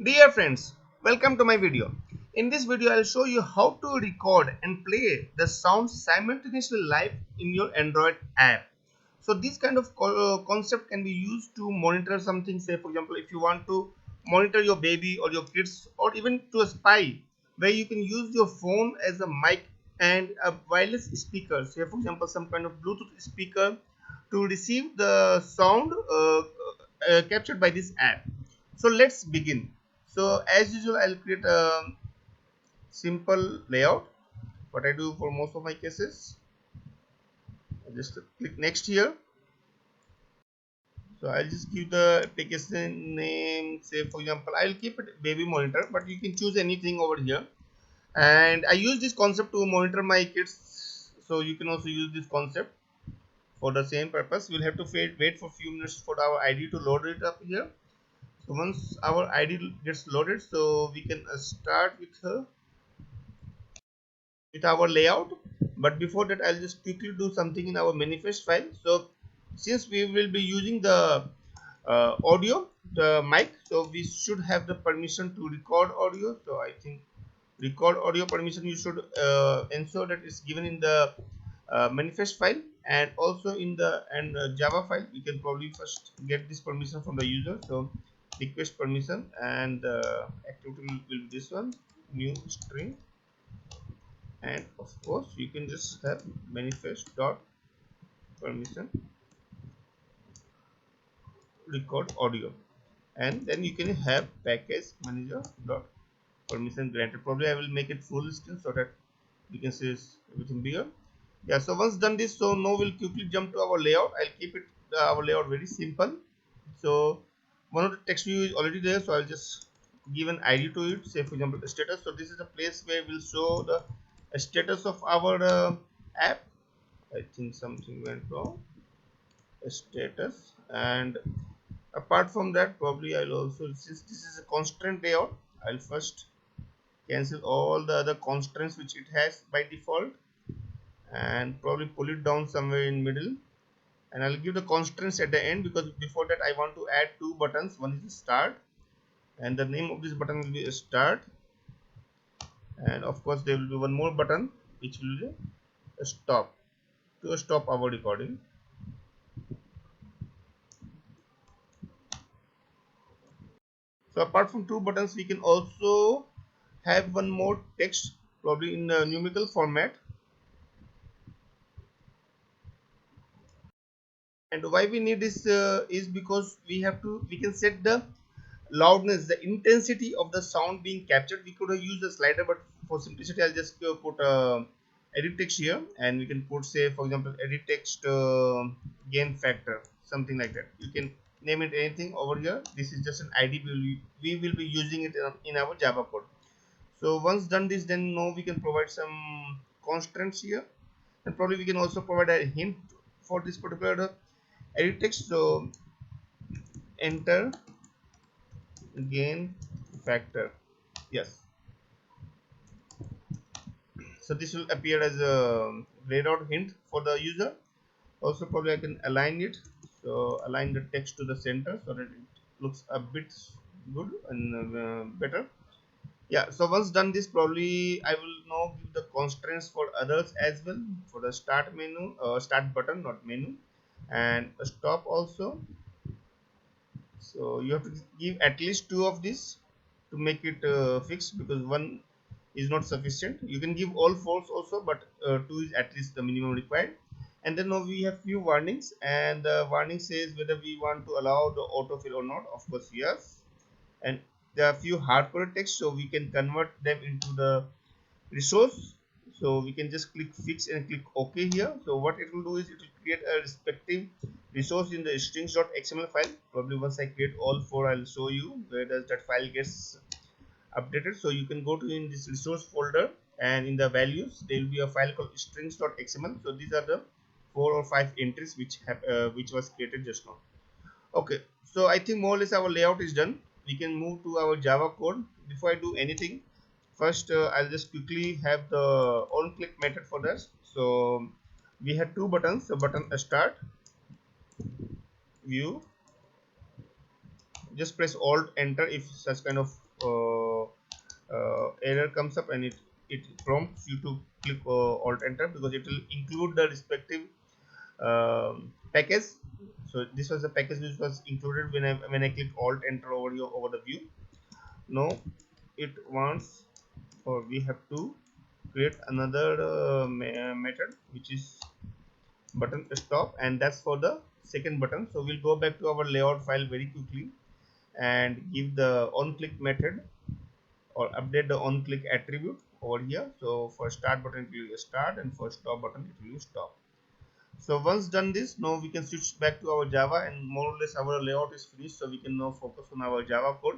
Dear friends, welcome to my video. In this video, I'll show you how to record and play the sound simultaneously live in your Android app. So this kind of concept can be used to monitor something. Say for example, if you want to monitor your baby or your kids or even to a spy, where you can use your phone as a mic and a wireless speaker. Say for example, some kind of Bluetooth speaker to receive the sound captured by this app. So let's begin. So as usual, I'll create a simple layout. What I do for most of my cases, I just click next here. So I'll just give the application name. Say for example, I'll keep it baby monitor, but you can choose anything over here. And I use this concept to monitor my kids, so you can also use this concept for the same purpose. We'll have to wait for a few minutes for our ID to load it up here. So once our ID gets loaded, so we can start with our layout. But before that, I'll just quickly do something in our manifest file. So since we will be using the audio, the mic, so we should have the permission to record audio. So I think record audio permission, you should ensure that it's given in the manifest file, and also in the Java file. You can probably first get this permission from the user. So request permission, and activity will be this one, new string, and of course you can just have manifest dot permission record audio, and then you can have package manager dot permission granted. Probably I will make it full screen so that you can see everything bigger. Yeah, so once done this, so now we'll quickly jump to our layout. I'll keep it our layout very simple. So one of the text view is already there, so I'll just give an ID to it. Say for example the status. So this is a place where we'll show the status of our app. I think something went wrong. Status, and apart from that, probably I'll also, since this is a constraint layout, I'll first cancel all the other constraints which it has by default, and probably pull it down somewhere in middle, and I'll give the constraints at the end, because before that I want to add two buttons. One is start, and the name of this button will be start, and of course there will be one more button which will be stop, to stop our recording. So apart from two buttons, we can also have one more text, probably in a numerical format. And why we need this is because we can set the loudness, the intensity of the sound being captured. We could have used a slider, but for simplicity I'll just put edit text here, and we can put, say for example, edit text gain factor, something like that. You can name it anything over here. This is just an ID. We will be using it in our Java code. So once done this, then now we can provide some constraints here, and probably we can also provide a hint for this particular edit text. So enter gain factor, yes. So this will appear as a grayed out hint for the user. Also probably I can align it, so align the text to the center so that it looks a bit good and better. Yeah, so once done this, probably I will now give the constraints for others as well, for the start menu, start button, not menu, and a stop also. So you have to give at least two of these to make it fixed, because one is not sufficient. You can give all fours also, but two is at least the minimum required. And then now we have few warnings, and the warning says whether we want to allow the autofill or not. Of course yes. And there are few hardcoded text, so we can convert them into the resource. So we can just click fix and click OK here. So what it will do is it will create a respective resource in the strings.xml file. Probably once I create all four, I'll show you where does that file gets updated. So you can go to in this resource folder, and in the values there will be a file called strings.xml. So these are the 4 or 5 entries which was created just now. Okay, so I think more or less our layout is done. We can move to our Java code. Before I do anything, first I'll just quickly have the on click method for this. So we had two buttons, the button start, view, just press alt enter if such kind of error comes up, and it prompts you to click alt enter, because it will include the respective package. So this was the package which was included when I click alt enter over the view. Now it wants, or we have to create another method, which is button stop, and that's for the second button. So we'll go back to our layout file very quickly and give the on click method, or update the on click attribute over here. So for start button it will be start, and for stop button it will be stop. So once done this, now we can switch back to our Java, and more or less our layout is finished, so we can now focus on our Java code.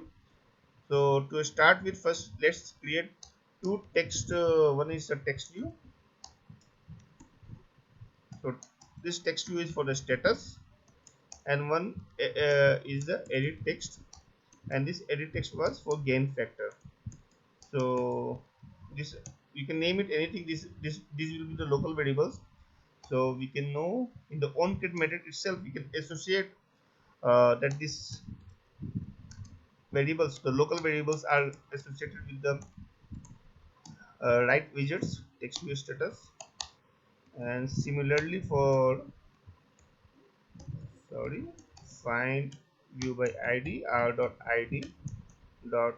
So to start with, first let's create two text, one is a text view. So this text view is for the status, and one is the edit text, and this edit text was for gain factor. So this, you can name it anything. This will be the local variables. So we can know in the onCreate method itself, we can associate that this variables, the local variables, are associated with the right widgets, text view status. And similarly for, sorry, find view by id r.id dot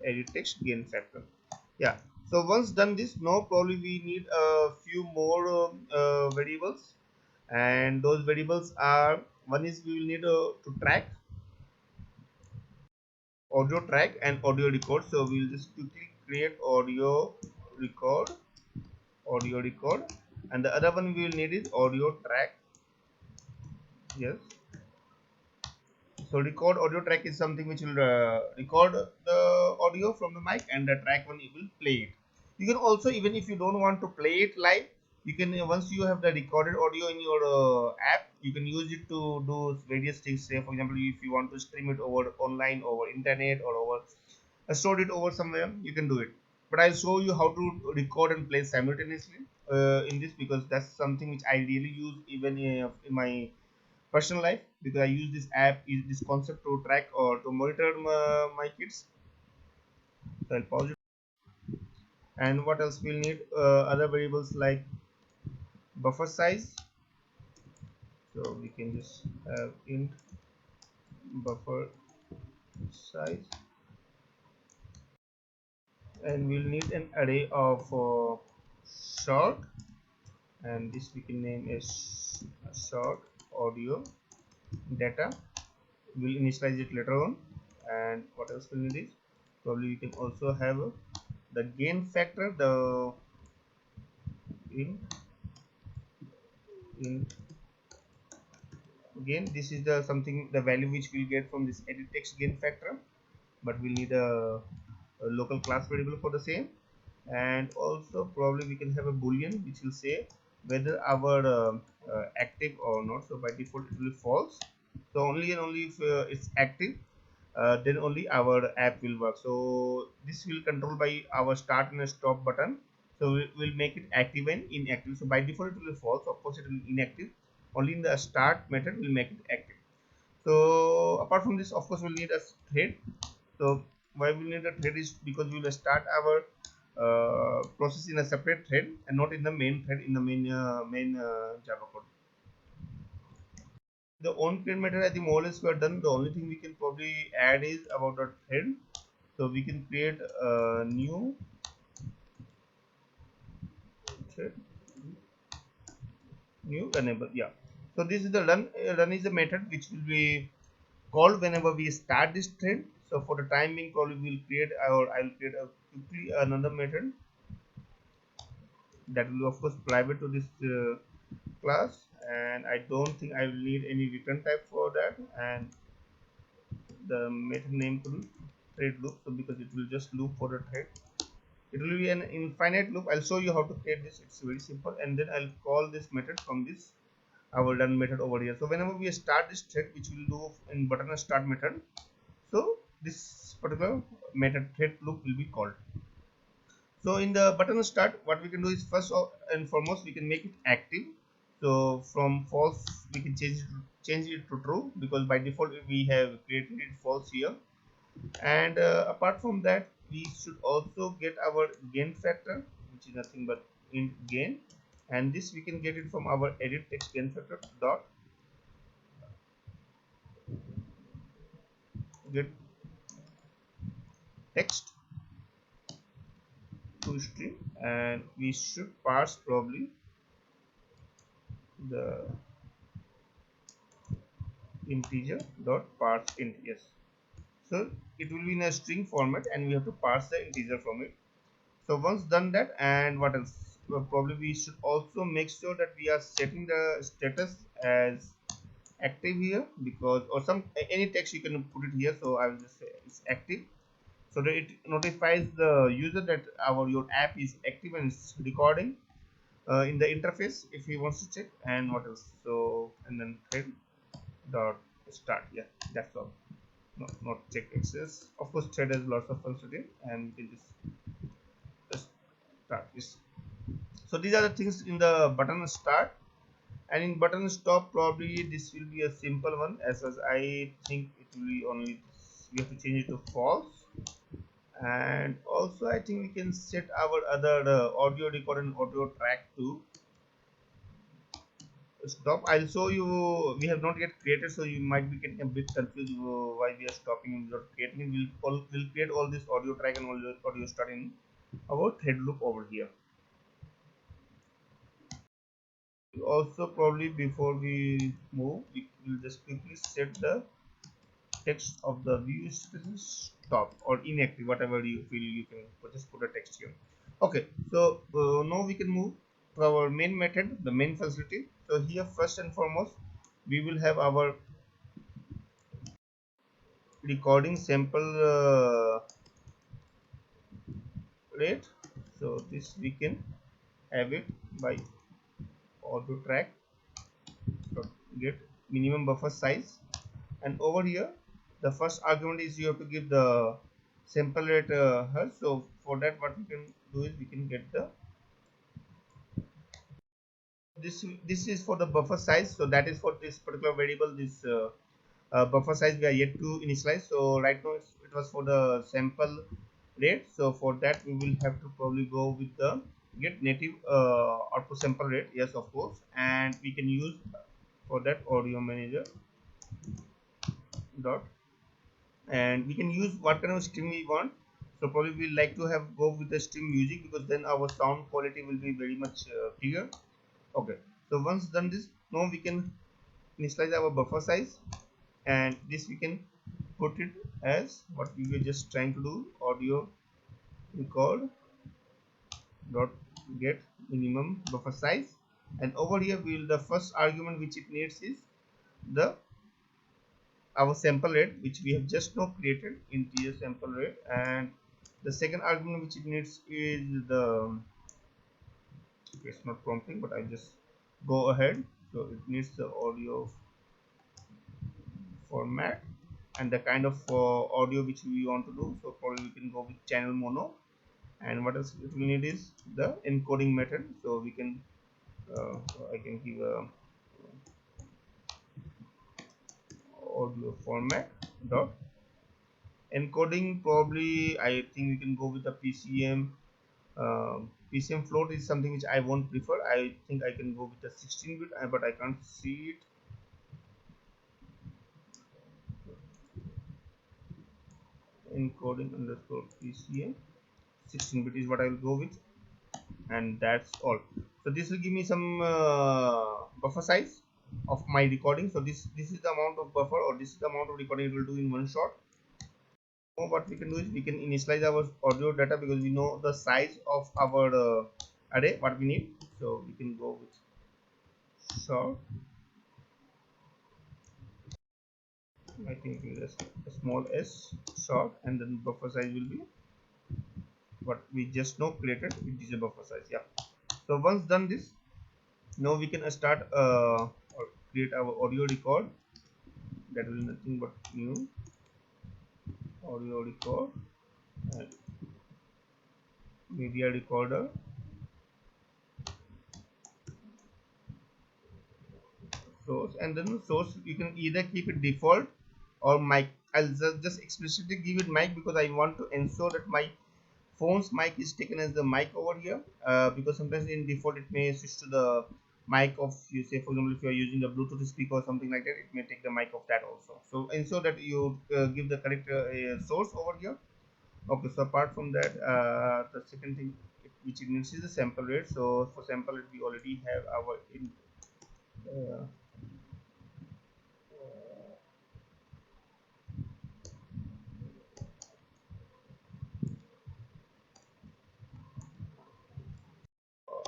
edit text gain factor. Yeah, so once done this, now probably we need a few more variables, and those variables are, one is we will need to track, audio track and audio record. So we'll just quickly create audio record, and the other one we will need is audio track. Yes, so record audio track is something which will record the audio from the mic, and the track one, it will play it. You can also, even if you don't want to play it live, you can, once you have the recorded audio in your app, you can use it to do various things. Say for example, if you want to stream it over online, over internet, or over store it over somewhere, you can do it. But I'll show you how to record and play simultaneously in this, because that's something which I really use even in my personal life, because I use this app, is this concept to track or to monitor my kids. So I'll pause it. And what else we'll need? Other variables like buffer size. So we can just have int buffer size, and we'll need an array of short, and this we can name as short audio data. We'll initialize it later on. And what else we need is, probably we can also have the gain factor, the in gain. This is the something, the value which we'll get from this edit text gain factor, but we'll need a local class variable for the same. And also probably we can have a boolean which will say whether our active or not. So by default it will be false. So only and only if it's active, then only our app will work. So this will control by our start and stop button. So we'll make it active and inactive. So by default it will be false, of course it will be inactive. Only in the start method will make it active. So apart from this, of course we'll need a thread. So why we need a thread is because we will start our process in a separate thread and not in the main thread, in the main Java code. The onCreate method, I think more or less we are done. The only thing we can probably add is about the thread. So we can create a new thread, new enable. Yeah. So this is the run. Run is the method which will be called whenever we start this thread. So for the time being, probably we'll create, or I'll create quickly another method that will of course private to this class, and I don't think I will need any return type for that. And the method name could be thread loop, so because it will just loop for the thread, it will be an infinite loop. I'll show you how to create this. It's very simple, and then I'll call this method from this our done method over here. So whenever we start this thread, which we'll do in button start method, so this particular method thread loop will be called. So in the button start, what we can do is, first and foremost, we can make it active. So from false we can change it to true, because by default we have created it false here. And apart from that, we should also get our gain factor, which is nothing but int gain, and this we can get it from our edit text gain factor dot get text to string, and we should parse probably the integer dot parse int. Yes, so it will be in a string format and we have to parse the integer from it. So once done that, and what else, well, probably we should also make sure that we are setting the status as active here, because or some any text you can put it here. So I will just say it's active, so that it notifies the user that your app is active and it's recording in the interface if he wants to check. And what else, so and then thread dot start. Yeah, that's all. No, not check access. Of course thread has lots of functionality, and we can just start this. So these are the things in the button start. And in button stop, probably this will be a simple one, as I think it will be only we have to change it to false. And also I think we can set our other audio record and audio track to stop. I'll show you, we have not yet created, so you might be getting a bit confused why we are stopping without creating. We'll create all this audio track and audio start in our thread loop over here. Also, probably before we move, we will just quickly set the text of the view status stop or inactive, whatever you feel. You can just put a text here. Okay, so now we can move to our main method, the main facility. So here, first and foremost, we will have our recording sample rate. So this we can have it by auto track get minimum buffer size, and over here the first argument is you have to give the sample rate here. So for that, what we can do is we can get the this is for the buffer size. So that is for this particular variable, this buffer size we are yet to initialize. So right now it was for the sample rate. So for that we will have to probably go with the get native output sample rate. Yes, of course. And we can use for that audio manager dot, and we can use what kind of stream we want. So probably we like to have go with the stream music, because then our sound quality will be very much clear. Okay, so once done this, now we can initialize our buffer size, and this we can put it as what we were just trying to do, audio record dot get minimum buffer size. And over here we will, the first argument which it needs is the our sample rate, which we have just now created, integer sample rate. And the second argument which it needs is the, okay, it's not prompting, but I just go ahead. So it needs the audio format and the kind of audio which we want to do. So probably we can go with channel mono. And what else it will need is the encoding method. So we can I can give a audio format dot encoding. Probably I think we can go with the PCM. PCM float is something which I won't prefer. I think I can go with the 16-bit, but I can't see it. Encoding underscore PCM 16-bit is what I will go with, and that's all. So this will give me some buffer size of my recording. So this is the amount of buffer, or this is the amount of recording it will do in one shot. Now what we can do is we can initialize our audio data, because we know the size of our array what we need. So we can go with short, I think just a small s short, and then buffer size will be what we just now created, which is a buffer size. Yeah, so once done this, now we can start or create our audio record. That will be nothing but new audio record and media recorder. source, and then source you can either keep it default or mic. I'll just explicitly give it mic because I want to ensure that my phone's mic is taken as the mic over here, because sometimes in default it may switch to the mic of, you say for example if you are using a Bluetooth speaker or something like that, it may take the mic of that also. So ensure that you give the correct source over here. Okay, so apart from that, the second thing which it needs is the sample rate. So for sample rate we already have our uh,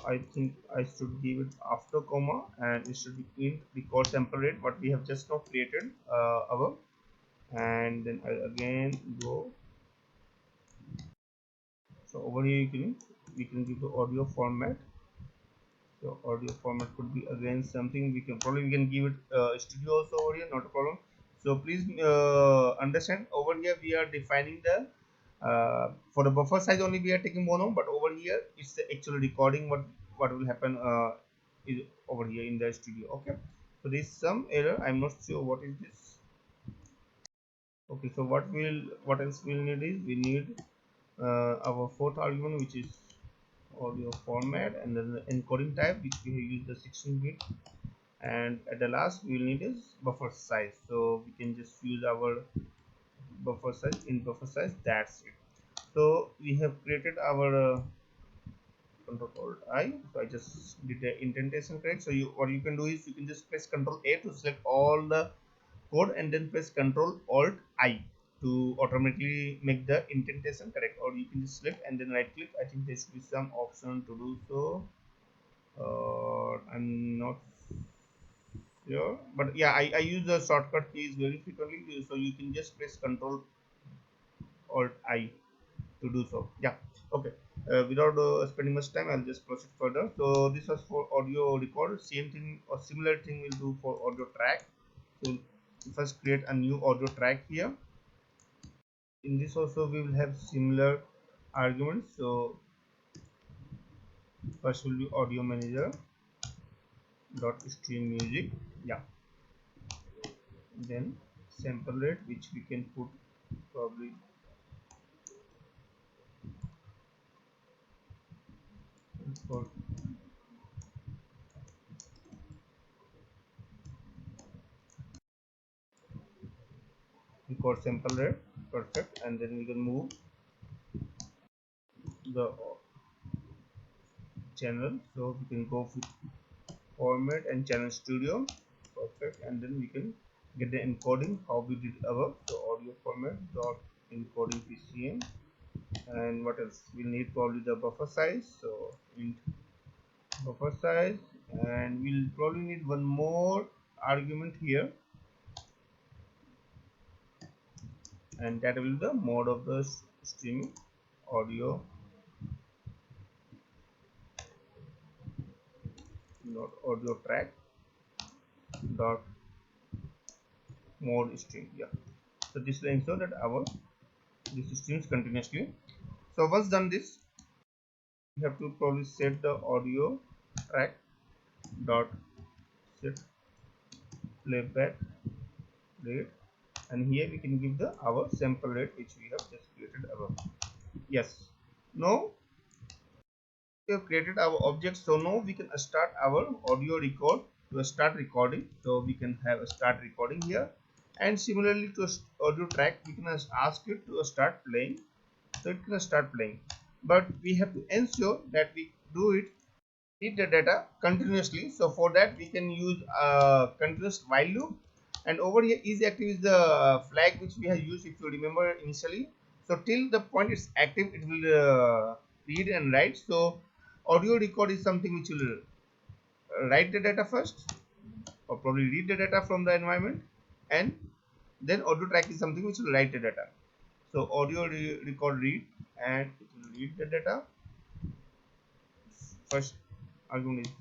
I think I should give it after comma, and it should be int record sample rate what we have just now created above. And then I'll again go. So over here we can give the audio format. So audio format could be again something we can give it studio also over here, not a problem. So please understand, over here we are defining the for the buffer size only we are taking mono, but over here it's the actual recording what will happen is over here in the studio. Okay, so this is some error, I'm not sure what is this. Okay, so what else we'll need is we need our fourth argument, which is audio format, and then the encoding type which we use the 16-bit, and at the last we will need is buffer size. So we can just use our buffer size in buffer size, that's it. So we have created our control alt I. So I just did the indentation correct. So what you can do is you can just press control A to select all the code, and then press control alt I to automatically make the indentation correct, or you can just select and then right click. I think there should be some option to do so. I'm not sure, but yeah, I use the shortcut keys very frequently, so you can just press control alt I to do so. Yeah, okay. Without spending much time, I'll just proceed further. So this was for audio record. Same thing or similar thing we'll do for audio track. So first create a new audio track here. In this also we will have similar arguments. So first will be audio manager dot stream music. Yeah, then sample rate, which we can put probably for record sample rate. Perfect. And then we can move the channel, so we can go with format and channel studio. Perfect. And then we can get the encoding how we did above. So audio format dot encoding PCM. And what else we need? Probably the buffer size. So int buffer size, and we'll probably need one more argument here, and that will be the mode of the streaming audio, not audio track dot mode stream. Yeah, so this will ensure that this streams continuously. So once done this, we have to probably set the audio track dot set playback rate, and here we can give the our sample rate which we have just created above. Yes, now we have created our object, so now we can start our audio record. To start recording, so we can have a start recording here, and similarly to audio track we can ask it to start playing, so it can start playing, but we have to ensure that we do it read the data continuously. So for that we can use a continuous while loop, and over here is active is the flag which we have used, if you remember initially. So till the point it's active, it will read and write. So audio record is something which will write the data first, or probably read the data from the environment, and then audio track is something which will write the data. So audio record read, and it will read the data. First argument is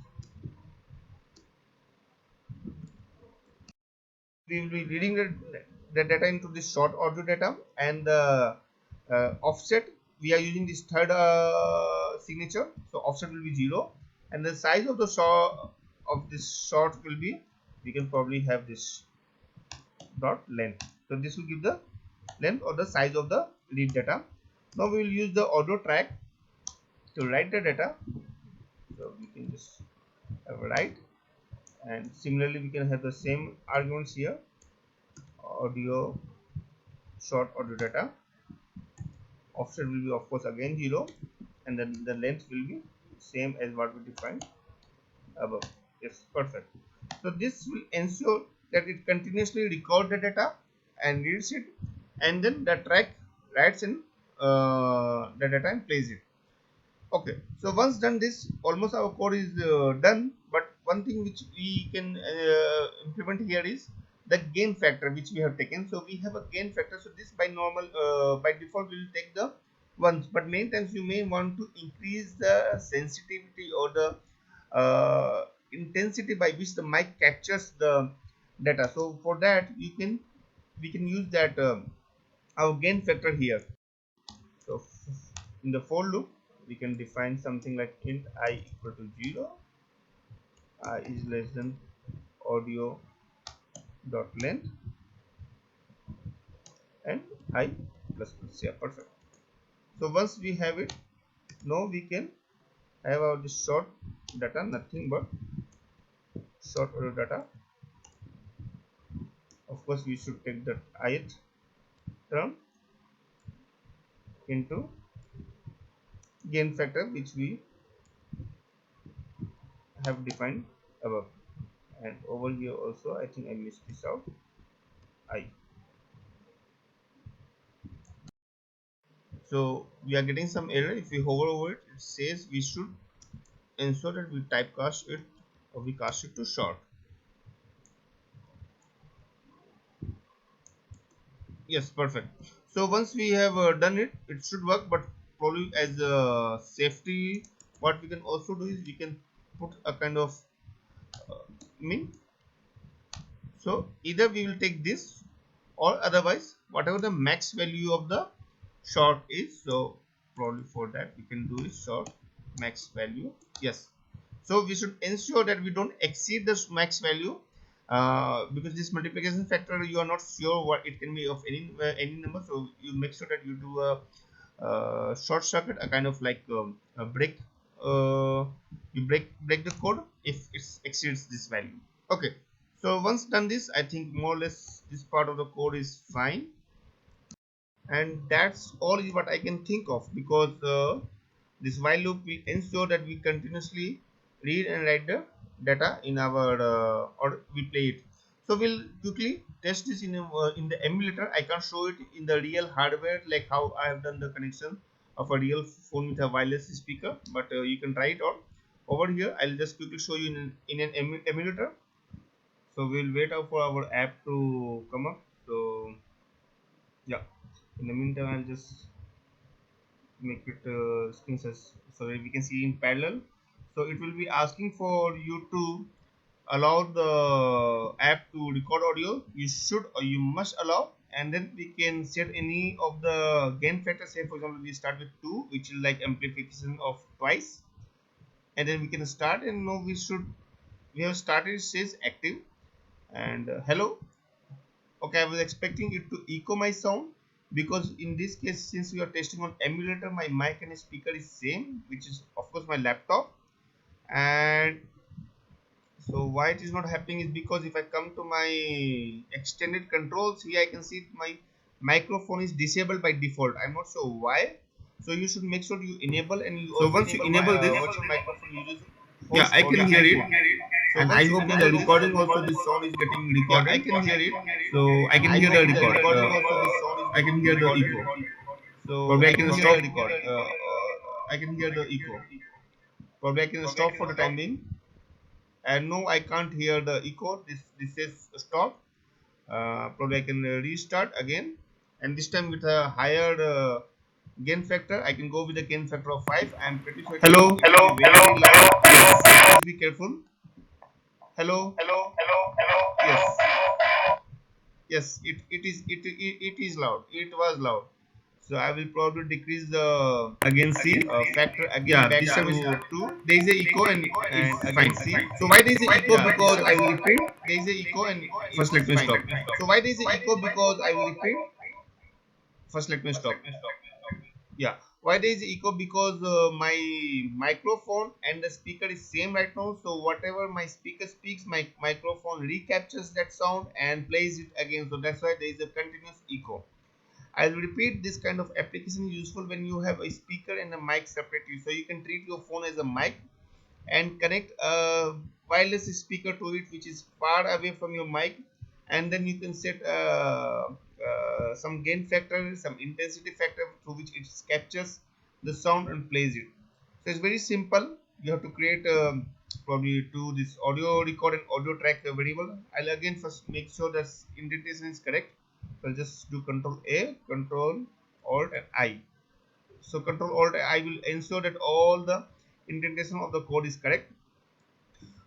we will be reading the data into this short audio data, and the offset we are using this third signature, so offset will be 0, and the size of the of this short will be we can probably have this dot length. So this will give the length or the size of the read data. Now we will use the audio track to write the data. So we can just have a write, and similarly we can have the same arguments here. Audio, short audio data. Offset will be of course again 0, and then the length will be same as what we defined above. Yes, perfect. So this will ensure that it continuously records the data and reads it, and then the track writes in the data and plays it. Okay, so once done this, almost our code is done. But one thing which we can implement here is the gain factor which we have taken. So we have a gain factor. So this by by default will take the ones, but many times you may want to increase the sensitivity or the intensity by which the mic captures the data. So for that we can use that our gain factor here. So in the for loop we can define something like int I equal to 0, I is less than audio dot length, and I plus plus. Yeah, perfect. So once we have it, now we can have our this short data, nothing but short audio data. Of course we should take that ith term into gain factor which we have defined above, and over here also I think I missed this out, I. So we are getting some error. If we hover over it, it says we should ensure that we typecast it or we cast it to short. Yes, perfect. So once we have done it, it should work. But probably as a safety, what we can also do is we can put a kind of min. So either we will take this, or otherwise whatever the max value of the short is. So probably for that we can do is short max value. Yes. So we should ensure that we don't exceed this max value, because this multiplication factor you are not sure what it can be of any number. So you make sure that you do a short circuit, a kind of like a break. You break the code if it exceeds this value. Okay. So once done this, I think more or less this part of the code is fine, and that's all is what I can think of, because this while loop will ensure that we continuously read and write the data in our or we play it. So we'll quickly test this in the emulator. I can't show it in the real hardware like how I have done the connection of a real phone with a wireless speaker, but you can try it out. Over here I'll just quickly show you in an emulator. So we'll wait out for our app to come up. So yeah, in the meantime I'll just make it screen size so that we can see in parallel. So it will be asking for you to allow the app to record audio. You should or you must allow, and then we can set any of the gain factor. Say for example we start with 2, which is like amplification of twice, and then we can start, and now we have started. It says active, and hello. Okay, I was expecting it to echo my sound, because in this case since we are testing on emulator, my mic and speaker is same, which is of course my laptop. And so why it is not happening is because if I come to my extended controls here, I can see my microphone is disabled by default. I'm not sure why. So you should make sure you enable, and you so once you enable this virtual microphone uses yeah, I can hear it. So and I hope in the recording also this sound is getting recorded. Yeah, I can hear it. So I can hear the record. I can hear the echo. So probably I can stop record. I can hear the echo. Probably I can stop for the time being. And no, I can't hear the echo. This says stop. Probably I can restart again, and this time with a higher gain factor. I can go with the gain factor of 5. I'm pretty sure. Hello. Yes. Be careful. Hello. Yes. Yes. It is loud. It was loud. So I will probably decrease the again see factor again back this time is to 2. There is a echo and it's again fine. see. So why there is a echo? This Because time I is will repeat. There is a echo and first. it's Let me fine. stop. So why there is a echo? Because I will repeat. First, let me stop. Yeah, why there is echo? Because my microphone and the speaker is same right now, so whatever my speaker speaks, my microphone recaptures that sound and plays it again, so that's why there is a continuous echo. I'll repeat, this kind of application is useful when you have a speaker and a mic separately, so you can treat your phone as a mic and connect a wireless speaker to it which is far away from your mic, and then you can set some gain factor, some intensity factor through which it captures the sound and plays it. So it's very simple. You have to create probably do this audio record and audio track variable. I'll again first make sure that indentation is correct. So I'll just do control A, control alt and I. So control alt I will ensure that all the indentation of the code is correct.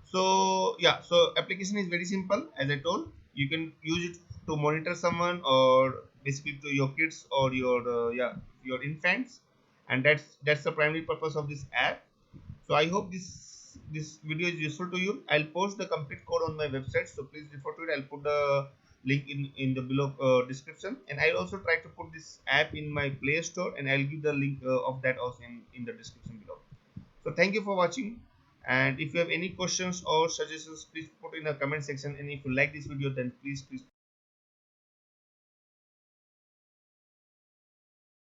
So yeah, so application is very simple. As I told, you can use it to monitor someone or basically to your kids or your your infants, and that's the primary purpose of this app. So I hope this video is useful to you. I'll post the complete code on my website, so please refer to it. I'll put the link in the below description, and I'll also try to put this app in my Play Store, and I'll give the link of that also in the description below. So thank you for watching, and if you have any questions or suggestions, please put in the comment section, and if you like this video, then please